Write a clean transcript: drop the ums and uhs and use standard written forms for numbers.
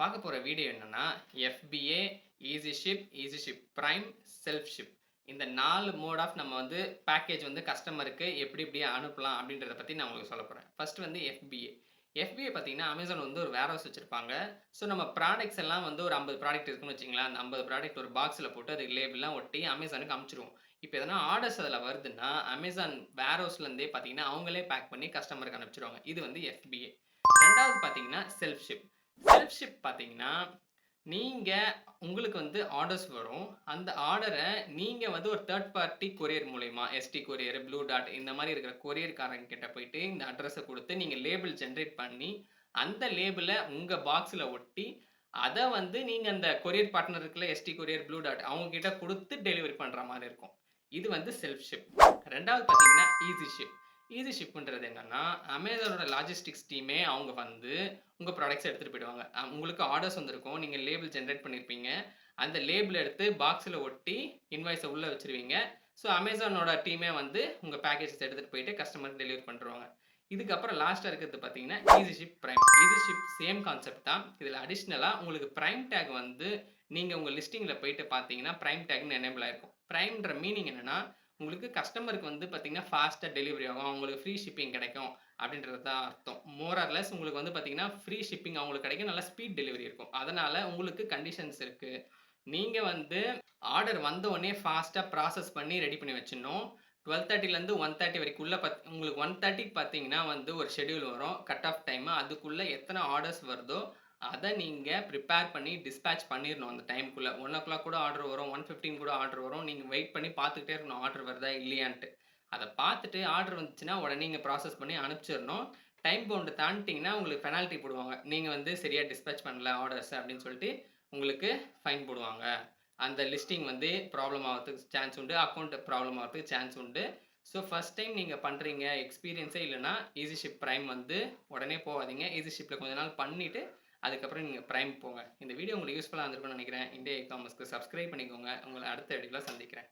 பார்க்க போற வீடியோ என்னன்னா, FBA, easy ship, easy ship prime, self ship. இந்த 4 மோட் ஆஃப் நம்ம வந்து பேக்கேஜ் வந்து கஸ்டமருக்கு எப்படி எப்படி அனுப்பலாம் அப்படின்றத பத்தி நான் உங்களுக்கு சொல்லப் போறேன். ஃபர்ஸ்ட் வந்து FBA. FBA பார்த்தீங்கன்னா, Amazon வந்து ஒரு வேர்ஹவுஸ் வச்சிருப்பாங்க. ஸோ நம்ம ப்ராடக்ட்ஸ் எல்லாம் வந்து ஒரு 50 ப்ராடக்ட் இருக்குன்னு வச்சுக்கங்களேன். அந்த 50 ப்ராடக்ட் ஒரு பாக்ஸ்ல போட்டு அதுக்கு லேபிள்லாம் ஒட்டி Amazonக்கு அனுப்பிச்சுருவோம். இப்ப எதனா ஆர்டர்ஸ் அதுல வருதுன்னா, Amazon வேர்ஹவுஸ்ல இருந்தே பார்த்தீங்கன்னா, அவங்களே பேக் பண்ணி கஸ்டமருக்கு அனுப்பிச்சுருவாங்க. இது வந்து FBA. 2வது பார்த்தீங்கன்னா, செல்ஃப் ஷிப். செல்ஃப் ஷிப் பார்த்தீங்கன்னா, நீங்க உங்களுக்கு வந்து ஆர்டர்ஸ் வரும். அந்த ஆர்டர நீங்க வந்து ஒரு தேர்ட் பார்ட்டி கொரியர் மூலியமா ST கொரியர், ப்ளூ டார்ட் இந்த மாரி இருக்கிற கொரியர்காரங்க கிட்ட போயிட்டு இந்த அட்ரஸ குடுத்து நீங்க லேபிள் ஜெனரேட் பண்ணி, அந்த லேபிள உங்க பாக்ஸ்ல ஒட்டி, அத வந்து நீங்க அந்த கொரியர் பார்ட்னர் இருக்குல்ல ST கொரியர், ப்ளூ டார்ட் அவங்க கிட்ட குடுத்து டெலிவரி பண்ற மாரி இருக்கும். இது வந்து செல்ஃப் ஷிப். 2வது பார்த்தீங்கன்னா, ஈஸி ஷிப். ஈஸி ஷிப்ன்றது என்னன்னா, Amazonோட லாஜிஸ்டிக்ஸ் டீமே அவங்க வந்து உங்க ப்ராடக்ட்ஸ எடுத்துட்டு போயிடுவாங்க. உங்களுக்கு ஆர்டர்ஸ் வந்திருக்கும். நீங்க லேபிள் ஜெனரேட் பண்ணியிருப்பீங்க. அந்த லேபிள் எடுத்து பாக்ஸ்ல ஒட்டி இன்வாய்ஸ உள்ள வச்சுருவீங்க. ஸோ Amazonோட டீமே வந்து உங்க பேக்கேஜஸ் எடுத்துட்டு போயிட்டு கஸ்டமருக்கு டெலிவரி பண்ருவாங்க. இதுக்கப்புறம் லாஸ்ட்டா இருக்கிறது பார்த்தீங்கன்னா, easy ship prime. Easy ship same concept தான். இதுல அடிஷனலா உங்களுக்கு பிரைம் டாக் வந்து நீங்க உங்க லிஸ்டிங்ல போயிட்டு பார்த்தீங்கன்னா, பிரைம் டாக்ன்னு எனேபிள் ஆயிருக்கும். பிரைம்ன்ற மீனிங் என்னன்னா, உங்களுக்கு கஸ்டமருக்கு வந்து பார்த்தீங்கன்னா, ஃபாஸ்ட்டா டெலிவரி ஆகும். அவங்களுக்கு ஃப்ரீ ஷிப்பிங் கிடைக்கும் அப்படின்றது தான் அர்த்தம். மோர் ஆர் லெஸ் உங்களுக்கு வந்து பார்த்தீங்கன்னா, ஃப்ரீ ஷிப்பிங் அவங்களுக்கு கிடைக்கும். நல்ல ஸ்பீட் டெலிவரி இருக்கும். அதனால உங்களுக்கு கண்டிஷன்ஸ் இருக்கு. நீங்க வந்து ஆர்டர் வந்த உடனே ஃபாஸ்ட்டா ப்ராசஸ் பண்ணி ரெடி பண்ணி வச்சுடணும். 12:30லேருந்து 1:30 வரைக்குள்ள உங்களுக்கு 1:30க்கு பார்த்தீங்கன்னா வந்து ஒரு ஷெட்யூல் வரும். Cut off time. அதுக்குள்ள எத்தன ஆர்டர்ஸ் வருதோ, அத நீங்க பிரிப்பேர் பண்ணி டிஸ்பேட்ச் பண்ணிறணும் அந்த டைம்க்குள்ள. 1:00 கூட ஆர்டர் வரும். 1:15 கூட ஆர்டர் வரும். நீங்க வெயிட் பண்ணி பார்த்துக்கிட்டே இருக்கணும் ஆர்டர் வருதா இல்லையான்ட்டு. அத பார்த்துட்டு ஆர்டர் வந்துச்சுன்னா, உடனே நீங்க ப்ராசஸ் பண்ணி அனுப்பிச்சிறணும். டைம் பவுண்ட் தாண்டிட்டீங்கன்னா, உங்களுக்கு பெனால்டி போடுவாங்க. நீங்க வந்து சரியா டிஸ்பேட்ச் பண்ணல ஆர்டர்ஸ அப்படின்னு சொல்லிட்டு, உங்களுக்கு ஃபைன் போடுவாங்க. அந்த லிஸ்டிங் வந்து ப்ராப்ளம் ஆவறதுக்கு சான்ஸ் உண்டு. அக்கவுண்ட் ப்ராப்ளம் ஆவறதுக்கு சான்ஸ் உண்டு. ஸோ ஃபர்ஸ்ட் டைம் நீங்க பண்றீங்க, எக்ஸ்பீரியன்ஸே இல்லன்னா, ஈஸி ஷிப் பிரைம் வந்து உடனே போகாதீங்க. ஈஸி ஷிப்ல கொஞ்ச நாள் பண்ணிட்டு, அதுக்கப்புறம் நீங்க பிரைம் போங்க. இந்த வீடியோ உங்களுக்கு யூஸ்ஃபுல்லா இருந்திருக்கும்னு நினைக்கிறேன். இந்தியா இ-காமர்ஸ்க்கு சப்ஸ்கிரைப் பண்ணிக்கோங்க. உங்கள அடுத்த வீடியோல சந்திக்கிறேன்.